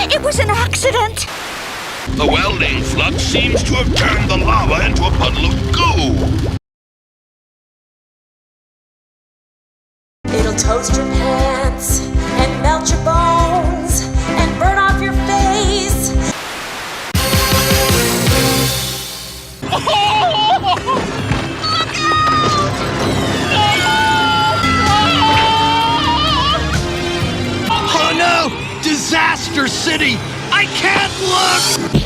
It was an accident. The welding flux seems to have turned the lava into a puddle of goo. It'll toast your pants and melt your bones and burn off your face. Look out! Oh no! Disaster City! I can't look!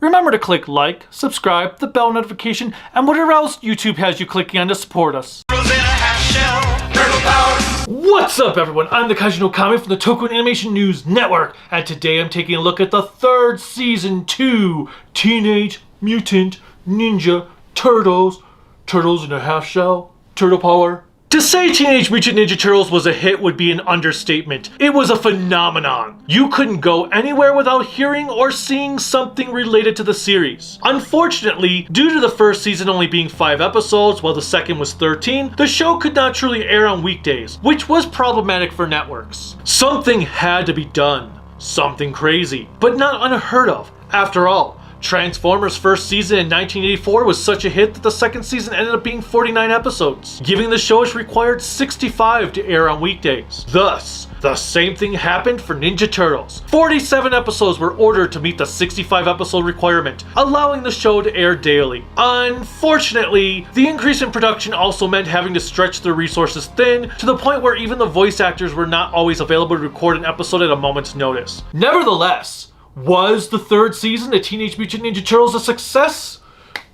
Remember to click like, subscribe, the bell notification, and whatever else YouTube has you clicking on to support us. What's up everyone, I'm the Kaiji no Kami from the Toku Animation News Network, and today I'm taking a look at the third season 2 Teenage Mutant Ninja Turtles. Turtles in a half shell, turtle power. To say Teenage Mutant Ninja Turtles was a hit would be an understatement. It was a phenomenon. You couldn't go anywhere without hearing or seeing something related to the series. Unfortunately, due to the first season only being 5 episodes while the second was 13, the show could not truly air on weekdays, which was problematic for networks. Something had to be done. Something crazy, but not unheard of. After all, Transformers' first season in 1984 was such a hit that the second season ended up being 49 episodes, giving the show its required 65 to air on weekdays. Thus, the same thing happened for Ninja Turtles. 47 episodes were ordered to meet the 65 episode requirement, allowing the show to air daily. Unfortunately, the increase in production also meant having to stretch their resources thin, to the point where even the voice actors were not always available to record an episode at a moment's notice. Nevertheless, was the third season of Teenage Mutant Ninja Turtles a success?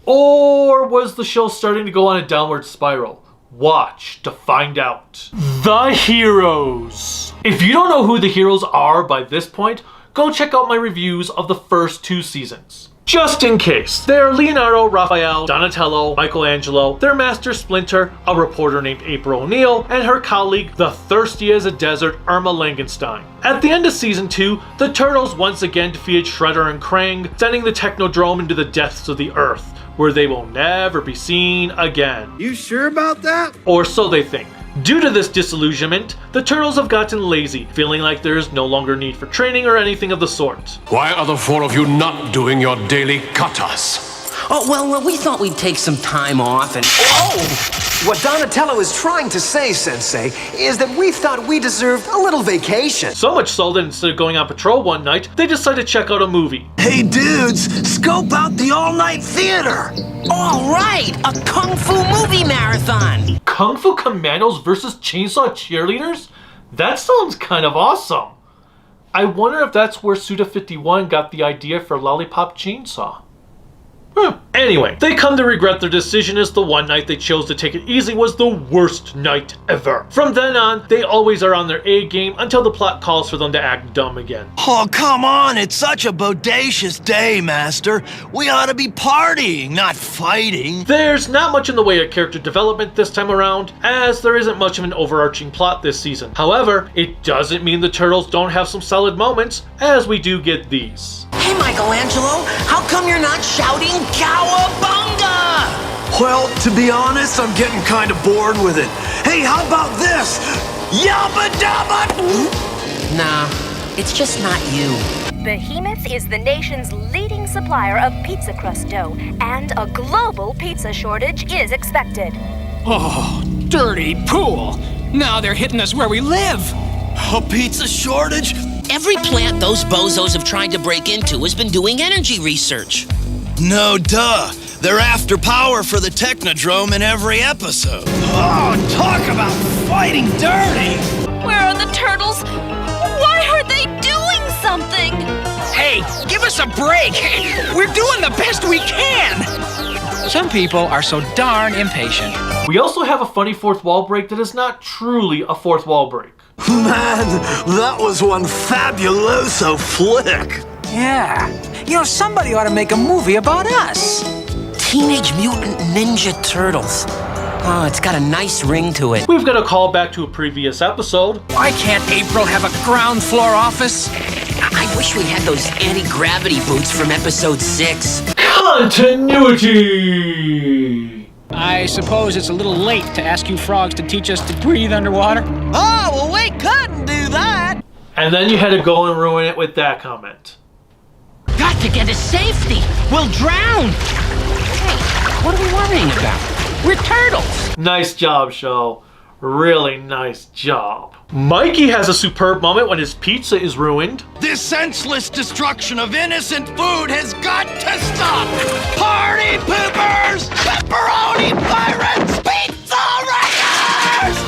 Or was the show starting to go on a downward spiral? Watch to find out. The Heroes. If you don't know who the heroes are by this point, go check out my reviews of the first 2 seasons. Just in case, they're Leonardo, Raphael, Donatello, Michelangelo, their master Splinter, a reporter named April O'Neil, and her colleague, the thirsty as a desert Irma Langenstein. At the end of season 2, the Turtles once again defeated Shredder and Krang, sending the Technodrome into the depths of the Earth, where they will never be seen again. You sure about that? Or so they think. Due to this disillusionment, the Turtles have gotten lazy, feeling like there is no longer need for training or anything of the sort. Why are the 4 of you not doing your daily katas? Oh, well, we thought we'd take some time off and... Oh! What Donatello is trying to say, Sensei, is that we thought we deserved a little vacation. So much so that instead of going on patrol one night, they decided to check out a movie. Hey dudes, scope out the all-night theater! All right, a Kung Fu movie marathon! Kung Fu Commandos versus Chainsaw Cheerleaders? That sounds kind of awesome. I wonder if that's where Suda51 got the idea for Lollipop Chainsaw. Anyway, they come to regret their decision, as the one night they chose to take it easy was the worst night ever. From then on, they always are on their A game until the plot calls for them to act dumb again. Oh, come on, it's such a bodacious day, Master. We ought to be partying, not fighting. There's not much in the way of character development this time around, as there isn't much of an overarching plot this season. However, it doesn't mean the Turtles don't have some solid moments, as we do get these. Hey, Michelangelo, how come you're not shouting Cowabunga? Well, to be honest, I'm getting kind of bored with it. Hey, how about this? Yabba dabba! Nah, it's just not you. Behemoth is the nation's leading supplier of pizza crust dough, and a global pizza shortage is expected. Oh, dirty pool! Now they're hitting us where we live! A pizza shortage? Every plant those bozos have tried to break into has been doing energy research. No duh. They're after power for the Technodrome in every episode. Oh, talk about fighting dirty! Where are the turtles? Why aren't they doing something? Hey, give us a break! We're doing the best we can! Some people are so darn impatient. We also have a funny fourth wall break that is not truly a fourth wall break. Man, that was one fabuloso flick. Yeah. You know, somebody ought to make a movie about us. Teenage Mutant Ninja Turtles. Oh, it's got a nice ring to it. We've got a call back to a previous episode. Why can't April have a ground floor office? I wish we had those anti-gravity boots from episode 6. Continuity! I suppose it's a little late to ask you frogs to teach us to breathe underwater. Oh, well, we couldn't do that. And then you had to go and ruin it with that comment. Got to get to safety. We'll drown. Hey, what are we worrying about? We're turtles. Nice job, show. Really nice job. Mikey has a superb moment when his pizza is ruined. This senseless destruction of innocent food has got to stop! Party poopers! Pepperoni pirates! Pizza wreckers!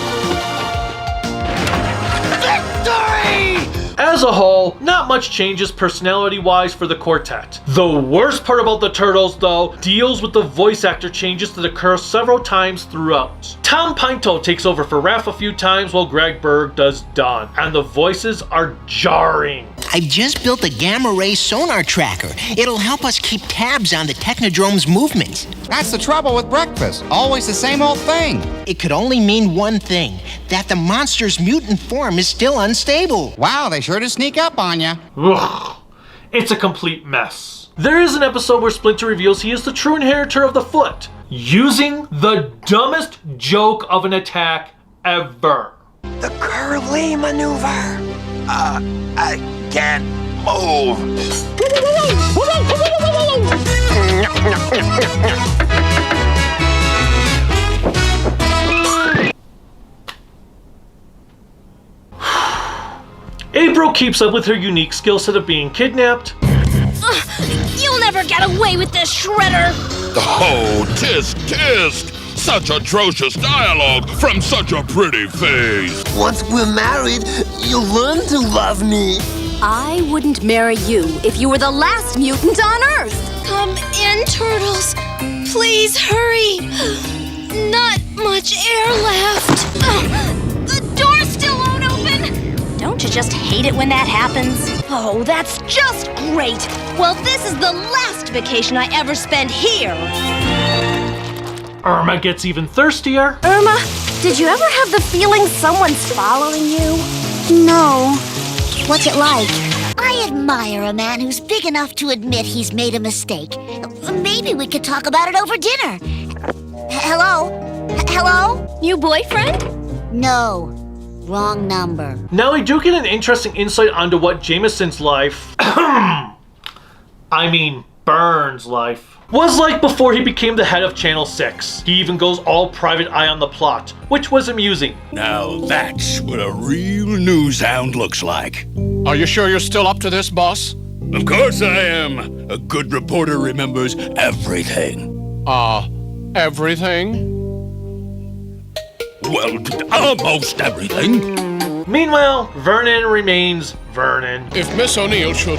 Victory! As a whole, not much changes personality-wise for the quartet. The worst part about the Turtles, though, deals with the voice actor changes that occur several times throughout. Tom Pinto takes over for Raph a few times while Greg Berg does Don, and the voices are jarring. I've just built a gamma-ray sonar tracker. It'll help us keep tabs on the Technodrome's movements. That's the trouble with breakfast. Always the same old thing. It could only mean one thing, that the monster's mutant form is still unstable. Wow, they sure do sneak up on ya. Ugh. It's a complete mess. There is an episode where Splinter reveals he is the true inheritor of the foot, using the dumbest joke of an attack ever. The Curly maneuver. I can't move. April keeps up with her unique skill set of being kidnapped. You'll never get away with this, Shredder! Oh, tisk tisk! Such atrocious dialogue from such a pretty face! Once we're married, you'll learn to love me. I wouldn't marry you if you were the last mutant on Earth. Come in, Turtles. Please hurry. Not much air left. The door still won't open. Don't you just hate it when that happens? Oh, that's just great. Well, this is the last vacation I ever spend here. Irma gets even thirstier. Irma, did you ever have the feeling someone's following you? No. What's it like? I admire a man who's big enough to admit he's made a mistake. Maybe we could talk about it over dinner. Hello? Hello? New boyfriend? No. Wrong number. Now we do get an interesting insight onto what Jameson's life, Burns' life, was like before he became the head of Channel 6. He even goes all private eye on the plot, which was amusing. Now that's what a real news hound looks like. Are you sure you're still up to this, boss? Of course I am. A good reporter remembers everything. Everything? Well, almost everything. Meanwhile, Vernon remains Vernon. If Miss O'Neill should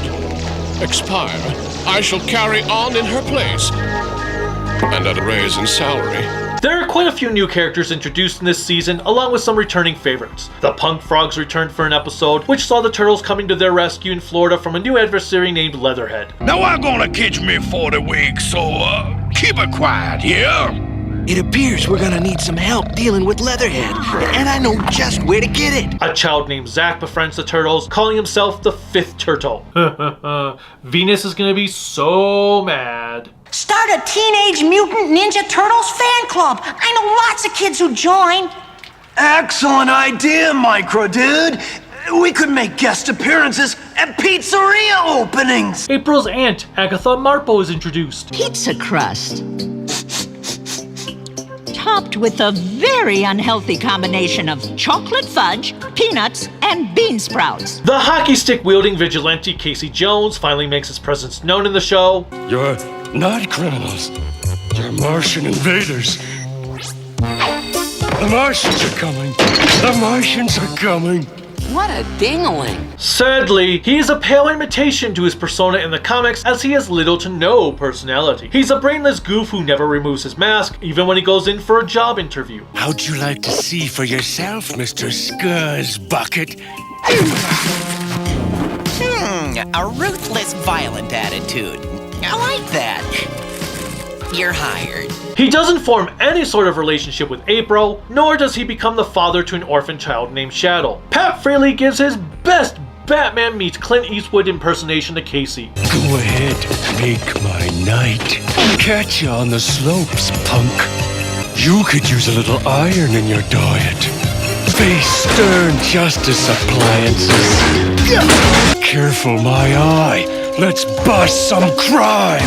expire, I shall carry on in her place. And at a raise in salary. There are quite a few new characters introduced in this season, along with some returning favorites. The Punk Frogs returned for an episode, which saw the Turtles coming to their rescue in Florida from a new adversary named Leatherhead. Now I'm gonna catch me 40 weeks, so keep it quiet, yeah? It appears we're gonna need some help dealing with Leatherhead, and I know just where to get it. A child named Zach befriends the Turtles, calling himself the 5th Turtle. Venus is gonna be so mad. Start a Teenage Mutant Ninja Turtles fan club. I know lots of kids who join. Excellent idea, Micro Dude. We could make guest appearances at pizzeria openings. April's aunt, Agatha Marpo, is introduced. Pizza crust. Topped with a very unhealthy combination of chocolate fudge, peanuts, and bean sprouts. The hockey stick wielding vigilante Casey Jones finally makes his presence known in the show. You're not criminals. You're Martian invaders. The Martians are coming. The Martians are coming. What a dingling. Sadly, he is a pale imitation to his persona in the comics, as he has little to no personality. He's a brainless goof who never removes his mask, even when he goes in for a job interview. How'd you like to see for yourself, Mr. Scuzz Bucket? A ruthless, violent attitude. I like that. You're hired. He doesn't form any sort of relationship with April, nor does he become the father to an orphan child named Shadow. Pat Fraley gives his best Batman meets Clint Eastwood impersonation to Casey. Go ahead, make my night. Catch you on the slopes, punk. You could use a little iron in your diet. Face stern justice appliances. Careful, my eye. Let's bust some crime.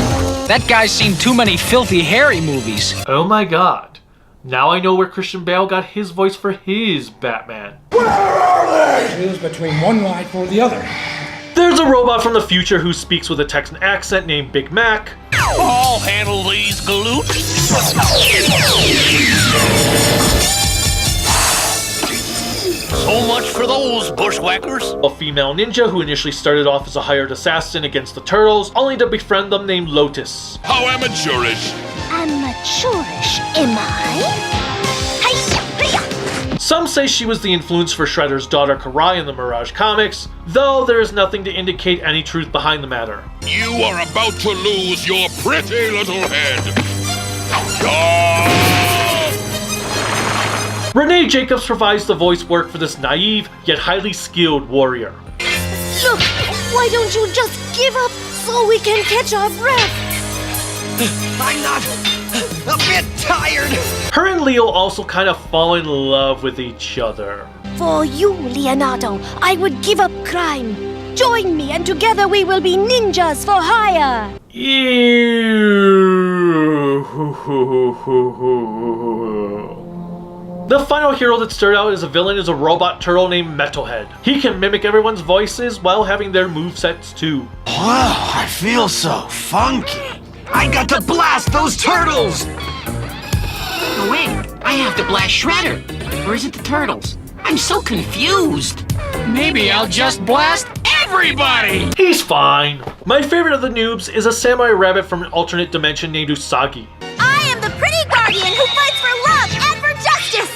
That guy's seen too many filthy, hairy movies. Oh my god. Now I know where Christian Bale got his voice for his Batman. Where are they? Choose between one life or the other. There's a robot from the future who speaks with a Texan accent named Big Mac. I'll handle these galoots. So much for those bushwhackers. A female ninja who initially started off as a hired assassin against the Turtles, only to befriend them, named Lotus. How amateurish. Amateurish, am I? Hi-ya! Some say she was the influence for Shredder's daughter Karai in the Mirage comics, though there is nothing to indicate any truth behind the matter. You are about to lose your pretty little head. Renee Jacobs provides the voice work for this naive, yet highly skilled warrior. Look, why don't you just give up so we can catch our breath? I'm not a bit tired. Her and Leo also kind of fall in love with each other. For you, Leonardo, I would give up crime. Join me and together we will be ninjas for hire. The final hero that started out as a villain is a robot turtle named Metalhead. He can mimic everyone's voices while having their movesets too. Wow, I feel so funky. I got to blast those turtles! Oh, wait, I have to blast Shredder. Or is it the Turtles? I'm so confused. Maybe I'll just blast everybody! He's fine. My favorite of the noobs is a samurai rabbit from an alternate dimension named Usagi. I am the pretty guardian who fights for love and for justice.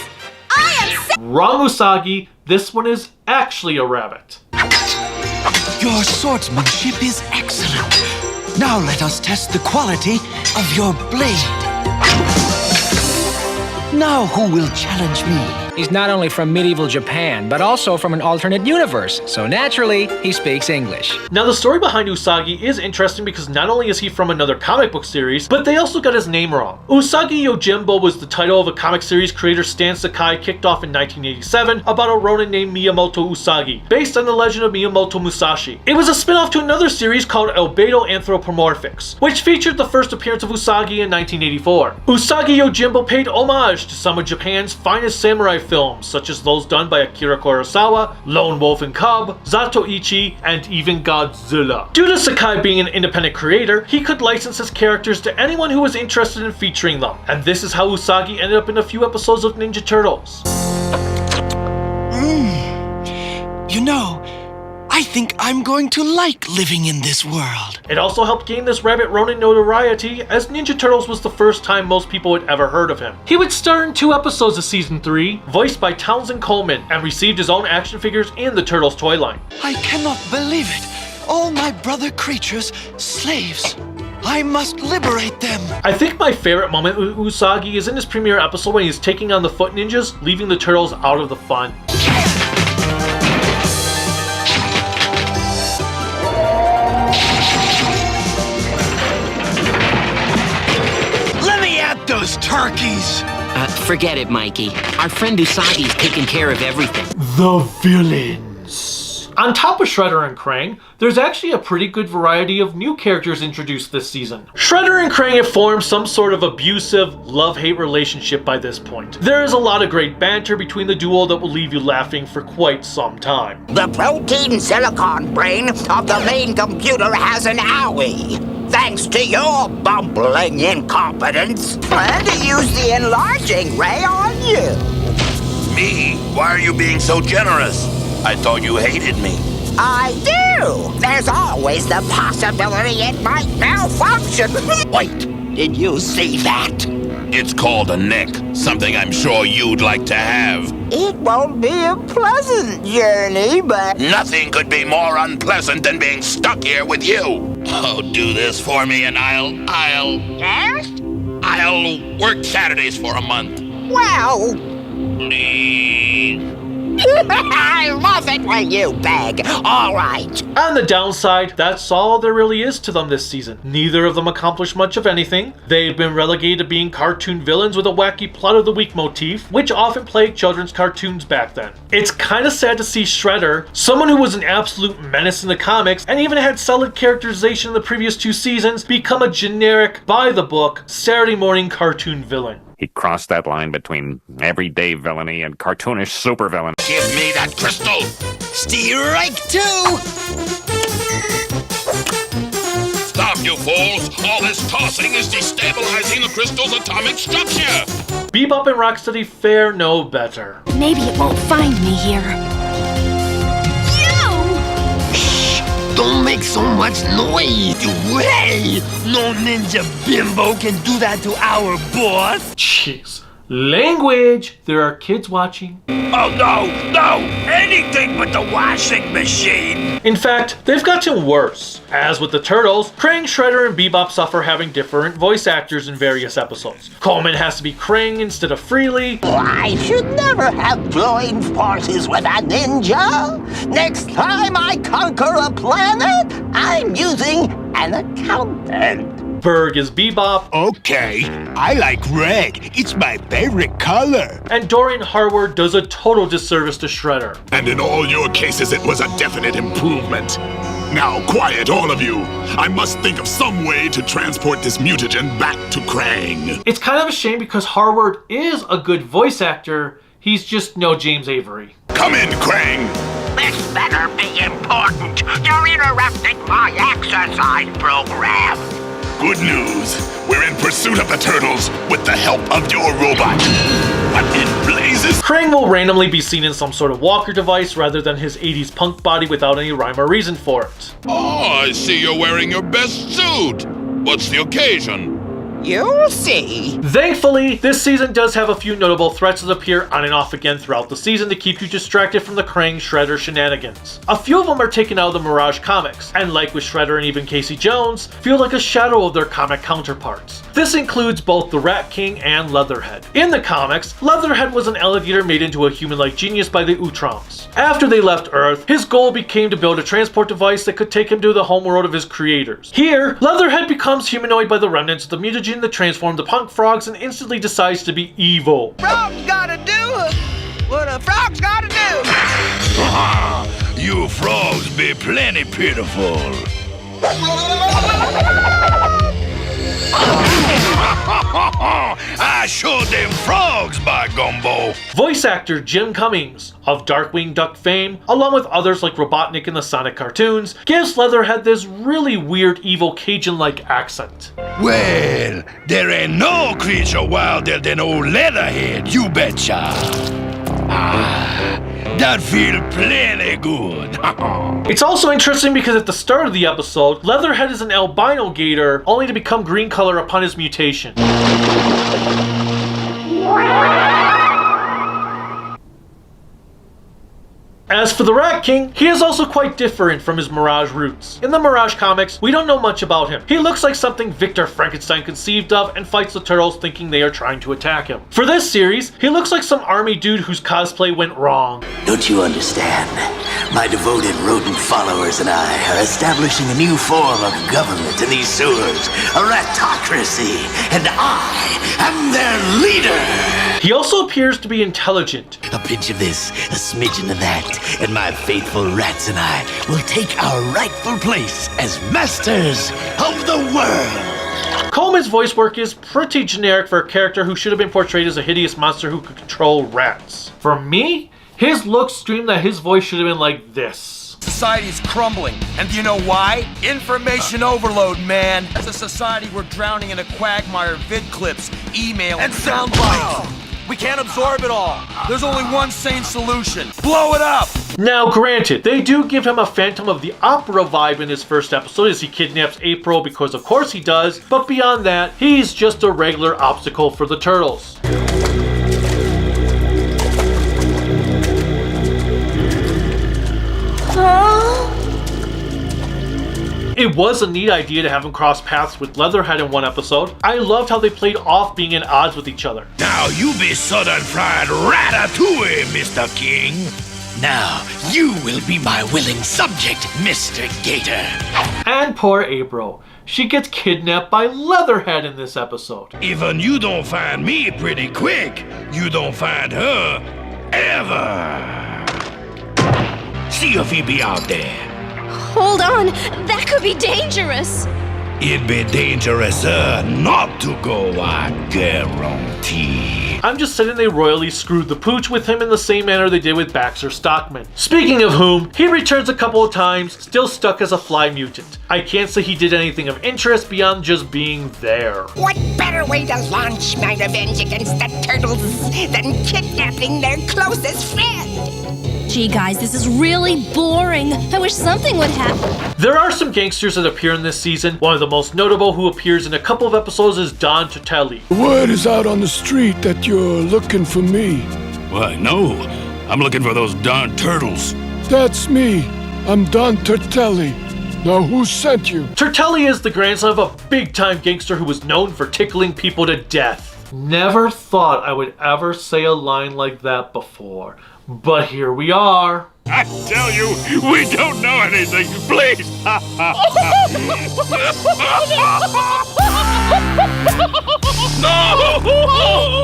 I am Wrong Usagi, this one is actually a rabbit. Your swordsmanship is excellent. Now let us test the quality of your blade. Now who will challenge me? He's not only from medieval Japan, but also from an alternate universe, so naturally, he speaks English. Now the story behind Usagi is interesting because not only is he from another comic book series, but they also got his name wrong. Usagi Yojimbo was the title of a comic series creator Stan Sakai kicked off in 1987 about a ronin named Miyamoto Usagi, based on the legend of Miyamoto Musashi. It was a spin-off to another series called Albedo Anthropomorphics, which featured the first appearance of Usagi in 1984. Usagi Yojimbo paid homage to some of Japan's finest samurai films, such as those done by Akira Kurosawa, Lone Wolf and Cub, Zatoichi, and even Godzilla. Due to Sakai being an independent creator, he could license his characters to anyone who was interested in featuring them, and this is how Usagi ended up in a few episodes of Ninja Turtles. You know, I think I'm going to like living in this world. It also helped gain this rabbit ronin notoriety, as Ninja Turtles was the first time most people had ever heard of him. He would star in 2 episodes of Season 3, voiced by Townsend Coleman, and received his own action figures in the Turtles toy line. I cannot believe it. All my brother creatures, slaves. I must liberate them. I think my favorite moment with Usagi is in his premiere episode when he's taking on the Foot Ninjas, leaving the Turtles out of the fun. Those turkeys! Forget it, Mikey. Our friend Usagi's taking care of everything. The villains. On top of Shredder and Krang, there's actually a pretty good variety of new characters introduced this season. Shredder and Krang have formed some sort of abusive, love-hate relationship by this point. There is a lot of great banter between the duo that will leave you laughing for quite some time. The protein silicon brain of the main computer has an owie. Thanks to your bumbling incompetence, and to use the enlarging ray on you. Me? Why are you being so generous? I thought you hated me. I do! There's always the possibility it might malfunction. Wait, did you see that? It's called a neck, something I'm sure you'd like to have. It won't be a pleasant journey, but... Nothing could be more unpleasant than being stuck here with you. Oh, do this for me and Yes? I'll work Saturdays for a month. Well... Please. I love it when you beg. All right. On the downside, that's all there really is to them this season. Neither of them accomplished much of anything. They've been relegated to being cartoon villains with a wacky plot of the week motif, which often plagued children's cartoons back then. It's kind of sad to see Shredder, someone who was an absolute menace in the comics and even had solid characterization in the previous 2 seasons, become a generic, by-the-book, Saturday morning cartoon villain. He crossed that line between everyday villainy and cartoonish supervillain. Give me that crystal! Strike 2! Stop, you fools! All this tossing is destabilizing the crystal's atomic structure! Bebop and Rocksteady fare no better. Maybe it won't find me here. Don't make so much noise! Hey! No ninja bimbo can do that to our boss! Jeez. Language! There are kids watching. Oh no! No! Anything but the washing machine! In fact, they've gotten worse. As with the Turtles, Krang, Shredder, and Bebop suffer having different voice actors in various episodes. Coleman has to be Krang instead of Freely. I should never have joined forces with a ninja. Next time I conquer a planet, I'm using an accountant. Berg is Bebop. Okay, I like red. It's my favorite color. And Dorian Harward does a total disservice to Shredder. And in all your cases, it was a definite improvement. Now, quiet, all of you. I must think of some way to transport this mutagen back to Krang. It's kind of a shame because Harward is a good voice actor. He's just no James Avery. Come in, Krang. This better be important. You're interrupting my exercise program. Good news. We're in pursuit of the Turtles with the help of your robot. What in blazes? Krang will randomly be seen in some sort of walker device rather than his 80s punk body without any rhyme or reason for it. Oh, I see you're wearing your best suit. What's the occasion? You'll see. Thankfully, this season does have a few notable threats that appear on and off again throughout the season to keep you distracted from the Krang Shredder shenanigans. A few of them are taken out of the Mirage comics, and like with Shredder and even Casey Jones, feel like a shadow of their comic counterparts. This includes both the Rat King and Leatherhead. In the comics, Leatherhead was an alligator made into a human-like genius by the Utroms. After they left Earth, his goal became to build a transport device that could take him to the homeworld of his creators. Here, Leatherhead becomes humanoid by the remnants of the mutagen that transformed the punk frogs and instantly decides to be evil. Frog's gotta do what a frog's gotta do. You frogs be plenty pitiful. I showed them frogs, by gumbo. Voice actor Jim Cummings, of Darkwing Duck fame, along with others like Robotnik in the Sonic cartoons, gives Leatherhead this really weird evil Cajun-like accent. Well, there ain't no creature wilder than old Leatherhead, you betcha. That feel plenty good. It's also interesting because at the start of the episode, Leatherhead is an albino gator, only to become green color upon his mutation. As for the Rat King, he is also quite different from his Mirage roots. In the Mirage comics, we don't know much about him. He looks like something Victor Frankenstein conceived of and fights the Turtles thinking they are trying to attack him. For this series, he looks like some army dude whose cosplay went wrong. Don't you understand? My devoted rodent followers and I are establishing a new form of government in these sewers, a ratocracy, and I am their leader! He also appears to be intelligent. A pinch of this, a smidgen of that, and my faithful rats and I will take our rightful place as masters of the world. Coleman's voice work is pretty generic for a character who should have been portrayed as a hideous monster who could control rats. For me, his looks scream that his voice should have been like this. Society's crumbling, and do you know why? Information overload, man. As a society, we're drowning in a quagmire of vid clips, email, and sound bites. We can't absorb it all. There's only one sane solution. Blow it up! Now granted, they do give him a Phantom of the Opera vibe in his first episode as he kidnaps April, because of course he does, but beyond that, he's just a regular obstacle for the Turtles. It was a neat idea to have him cross paths with Leatherhead in one episode. I loved how they played off being at odds with each other. Now you be southern fried ratatouille, Mr. King. Now you will be my willing subject, Mr. Gator. And poor April. She gets kidnapped by Leatherhead in this episode. Even you don't find me pretty quick, you don't find her ever. See if he be out there. Hold on, that could be dangerous. It'd be dangerous not to go, I guarantee. I'm just saying they royally screwed the pooch with him in the same manner they did with Baxter Stockman. Speaking of whom, he returns a couple of times, still stuck as a fly mutant. I can't say he did anything of interest beyond just being there. What better way to launch my revenge against the Turtles than kidnapping their closest friend? Gee guys, this is really boring. I wish something would happen. There are some gangsters that appear in this season. One of the most notable who appears in a couple of episodes is Don Turtelli. Word is out on the street that you're looking for me. Why, no. I'm looking for those darn turtles. That's me. I'm Don Turtelli. Now who sent you? Turtelli is the grandson of a big-time gangster who was known for tickling people to death. Never thought I would ever say a line like that before. But here we are. I tell you, we don't know anything. Please. No!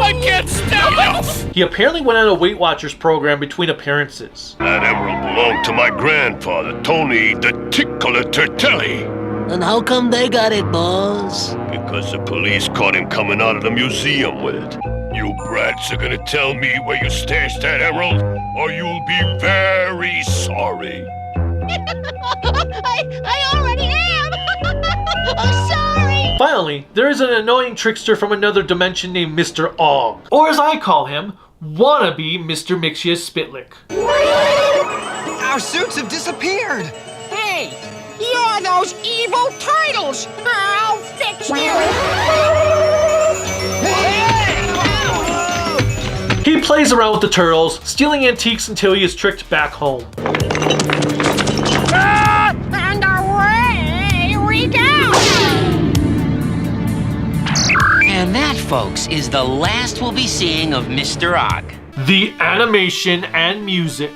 I can't stand it! He apparently went on a Weight Watchers program between appearances. That emerald belonged to my grandfather, Tony the Tickler Turtelli. And how come they got it, boss? Because the police caught him coming out of the museum with it. You brats are gonna tell me where you stashed that emerald, or you'll be very sorry. I already am! I'm sorry! Finally, there is an annoying trickster from another dimension named Mr. Og. Or as I call him, wannabe Mr. Mixius Spitlick. Our suits have disappeared! Hey, you're those evil turtles! I'll fix you! He plays around with the turtles, stealing antiques until he is tricked back home. And away we go! And that, folks, is the last we'll be seeing of Mr. Og. The animation and music.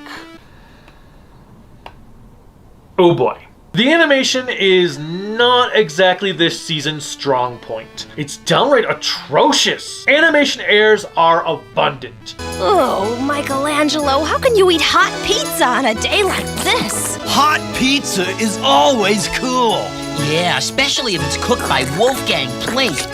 Oh boy. The animation is not exactly this season's strong point. It's downright atrocious. Animation errors are abundant. Oh, Michelangelo, how can you eat hot pizza on a day like this? Hot pizza is always cool. Yeah, especially if it's cooked by Wolfgang Plink.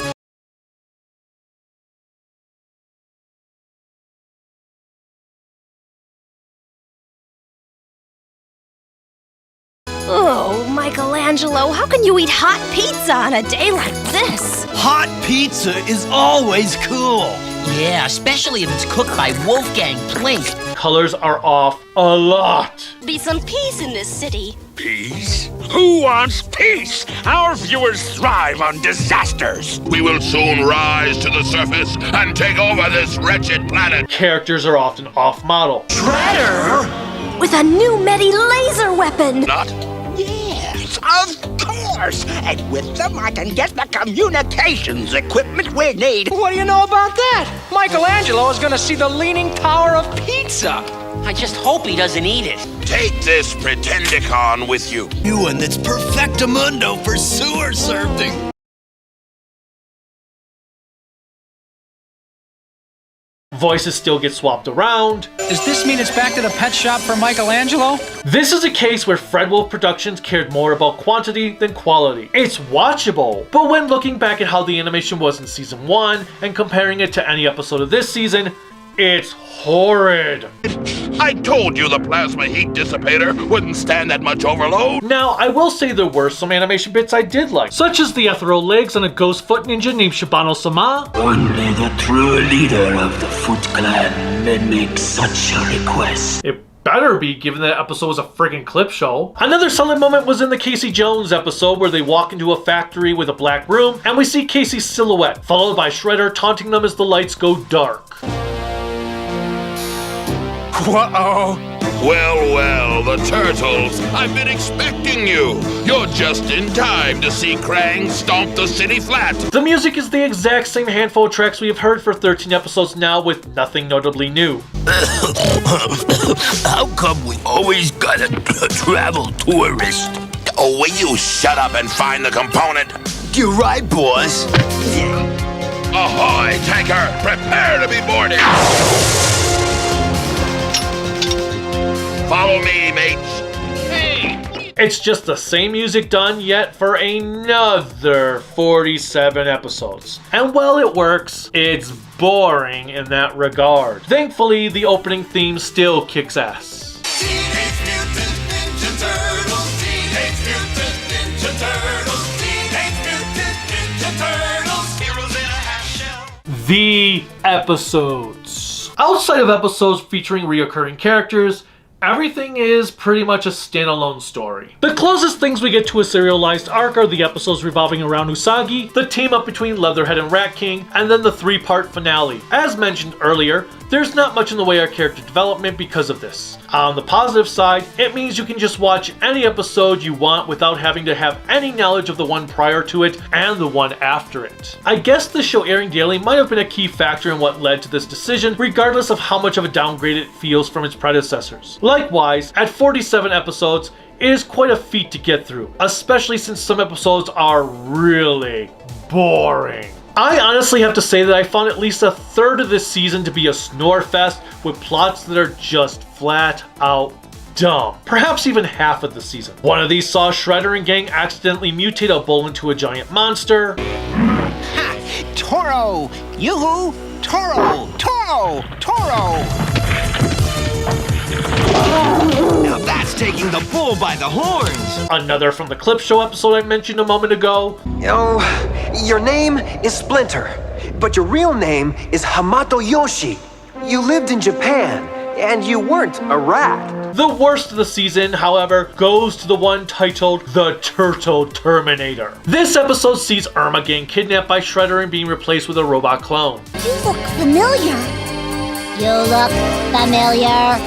Oh, Michelangelo, how can you eat hot pizza on a day like this? Hot pizza is always cool. Yeah, especially if it's cooked by Wolfgang Plink. Colors are off a lot. Be some peace in this city. Peace? Who wants peace? Our viewers thrive on disasters. We will soon rise to the surface and take over this wretched planet. Characters are often off-model. Shredder? With a new Medi laser weapon. Not? Yes, of course. And with them, I can get the communications equipment we need. What do you know about that? Michelangelo is gonna see the Leaning Tower of Pizza. I just hope he doesn't eat it. Take this Pretendicon with you. New one that's perfectamundo for sewer surfing. Voices still get swapped around. Does this mean it's back to the pet shop for Michelangelo? This is a case where Fred Wolf Productions cared more about quantity than quality. It's watchable, but when looking back at how the animation was in season 1 and comparing it to any episode of this season, it's horrid. I told you the plasma heat dissipator wouldn't stand that much overload. Now, I will say there were some animation bits I did like, such as the ethereal legs on a ghost foot ninja named Shibano-sama. Only the true leader of the Foot Clan may make such a request. It better be, given that episode was a friggin' clip show. Another solid moment was in the Casey Jones episode where they walk into a factory with a black room and we see Casey's silhouette, followed by Shredder taunting them as the lights go dark. Uh-oh. Well, the Turtles. I've been expecting you. You're just in time to see Krang stomp the city flat. The music is the exact same handful of tracks we have heard for 13 episodes now, with nothing notably new. How come we always gotta travel tourist? Oh, will you shut up and find the component? You're right, boss. Ahoy, tanker! Prepare to be boarded! Follow me, mates. Hey! It's just the same music done yet for another 47 episodes. And while it works, it's boring in that regard. Thankfully, the opening theme still kicks ass. Teenage Mutant Ninja Turtles, Teenage Mutant Ninja Turtles, Teenage Mutant Ninja Turtles, heroes in a half shell. The episodes. Outside of episodes featuring reoccurring characters, everything is pretty much a standalone story. The closest things we get to a serialized arc are the episodes revolving around Usagi, the team up between Leatherhead and Rat King, and then the 3-part finale. As mentioned earlier, there's not much in the way of character development because of this. On the positive side, it means you can just watch any episode you want without having to have any knowledge of the one prior to it and the one after it. I guess the show airing daily might have been a key factor in what led to this decision, regardless of how much of a downgrade it feels from its predecessors. Likewise, at 47 episodes, it is quite a feat to get through, especially since some episodes are really boring. I honestly have to say that I found at least a third of this season to be a snore fest with plots that are just flat out dumb. Perhaps even half of the season. One of these saw Shredder and gang accidentally mutate a bull into a giant monster. Ha! Toro! Yoo-hoo! Toro! Toro! Toro! Now that's taking the bull by the horns! Another from the clip show episode I mentioned a moment ago. Oh, your name is Splinter, but your real name is Hamato Yoshi. You lived in Japan, and you weren't a rat. The worst of the season, however, goes to the one titled The Turtle Terminator. This episode sees Irma getting kidnapped by Shredder and being replaced with a robot clone. You look familiar. You look familiar.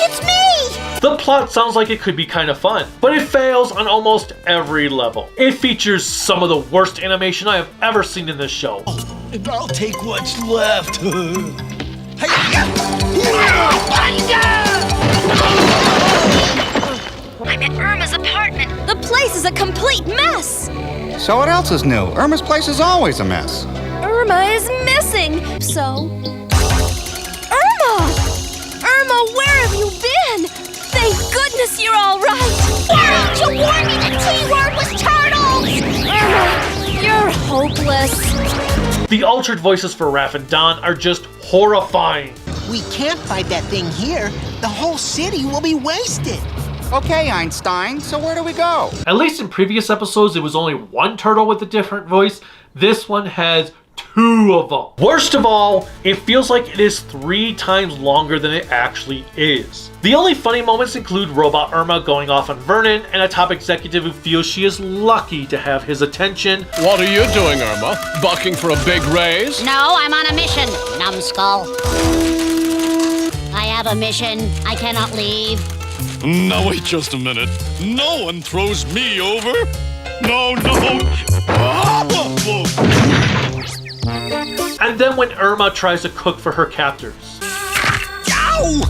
It's me! The plot sounds like it could be kind of fun, but it fails on almost every level. It features some of the worst animation I have ever seen in this show. I'll take what's left. I'm at Irma's apartment. The place is a complete mess. So what else is new? Irma's place is always a mess. Irma is missing. So... Irma! Irma, where have you been? Thank goodness you're all right. Why didn't you warn me the T-word was turtles? Irma, you're hopeless. The altered voices for Raph and Don are just horrifying. We can't fight that thing here. The whole city will be wasted. Okay, Einstein, so where do we go? At least in previous episodes, it was only one turtle with a different voice. This one has 2 of them. Worst of all, it feels like it is 3 times longer than it actually is. The only funny moments include Robot Irma going off on Vernon and a top executive who feels she is lucky to have his attention. What are you doing, Irma? Bucking for a big raise? No, I'm on a mission, numbskull. I have a mission. I cannot leave. Now wait just a minute. No one throws me over. No. And then when Irma tries to cook for her captors. Ow!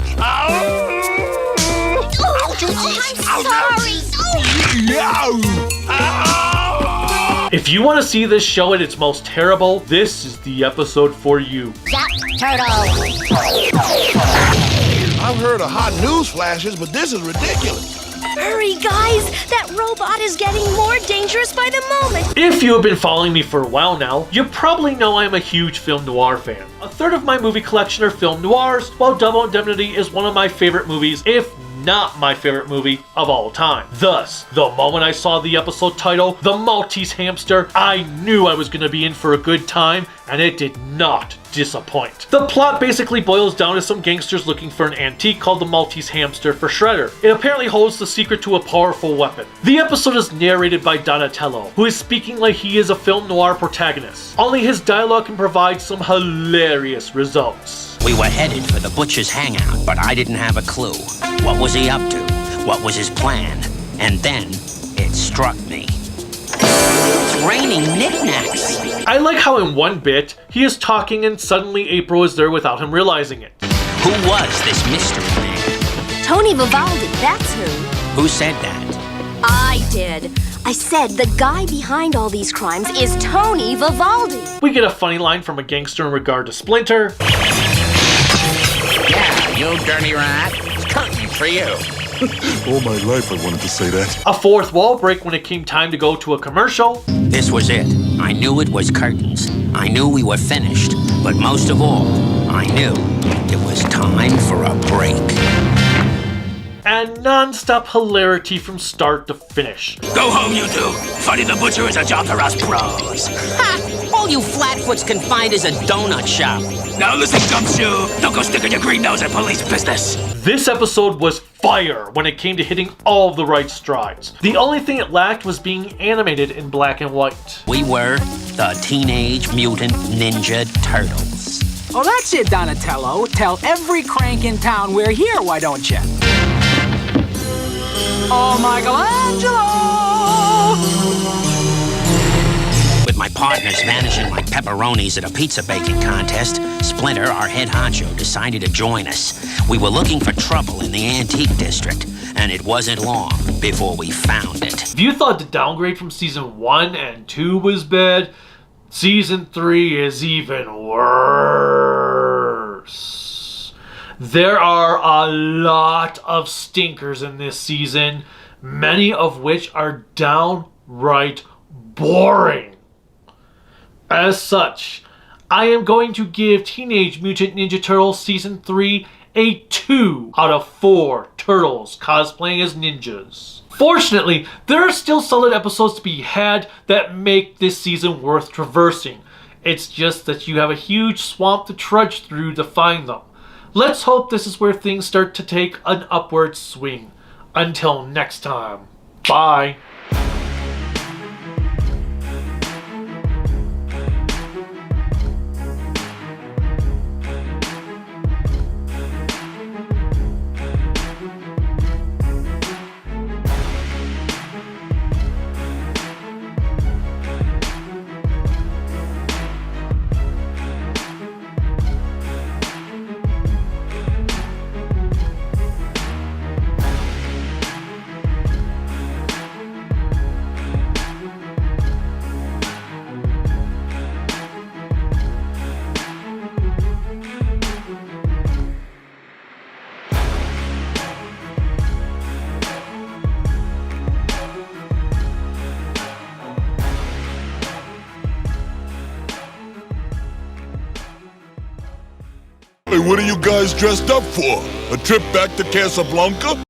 I'm sorry. If you want to see this show at its most terrible, this is the episode for you. Zap Turtle. I've heard of hot news flashes, but this is ridiculous. Hurry, guys! That robot is getting more dangerous by the moment! If you have been following me for a while now, you probably know I am a huge film noir fan. A third of my movie collection are film noirs, while Double Indemnity is one of my favorite movies, if not my favorite movie of all time. Thus, the moment I saw the episode title, The Maltese Hamster, I knew I was going to be in for a good time, and it did not disappoint. The plot basically boils down to some gangsters looking for an antique called the Maltese Hamster for Shredder. It apparently holds the secret to a powerful weapon. The episode is narrated by Donatello, who is speaking like he is a film noir protagonist. Only his dialogue can provide some hilarious results. We were headed for the butcher's hangout, but I didn't have a clue. What was he up to? What was his plan? And then it struck me. It's raining knickknacks. I like how in one bit, he is talking and suddenly April is there without him realizing it. Who was this mystery man? Tony Vivaldi, that's who. Who said that? I did. I said the guy behind all these crimes is Tony Vivaldi. We get a funny line from a gangster in regard to Splinter. Yeah, you dirty rat. It's curtains for you. All my life I wanted to say that. A fourth wall break when it came time to go to a commercial. This was it. I knew it was curtains. I knew we were finished. But most of all, I knew it was time for a break. And non-stop hilarity from start to finish. Go home, you two. Fighting the butcher is a job for us pros. Ha! All you flatfoots can find is a donut shop. Now listen, gumshoe. Don't go sticking your green nose in police business. This episode was fire when it came to hitting all of the right strides. The only thing it lacked was being animated in black and white. We were the Teenage Mutant Ninja Turtles. Oh, that's it, Donatello. Tell every crank in town we're here, why don't you? Oh, Michelangelo! With my partners vanishing like pepperonis at a pizza baking contest, Splinter, our head honcho, decided to join us. We were looking for trouble in the antique district, and it wasn't long before we found it. If you thought the downgrade from season 1 and 2 was bad, season 3 is even worse. There are a lot of stinkers in this season, many of which are downright boring. As such, I am going to give Teenage Mutant Ninja Turtles Season 3 a 2 out of 4 turtles cosplaying as ninjas. Fortunately, there are still solid episodes to be had that make this season worth traversing. It's just that you have a huge swamp to trudge through to find them. Let's hope this is where things start to take an upward swing. Until next time, bye. Hey, what are you guys dressed up for? A trip back to Casablanca?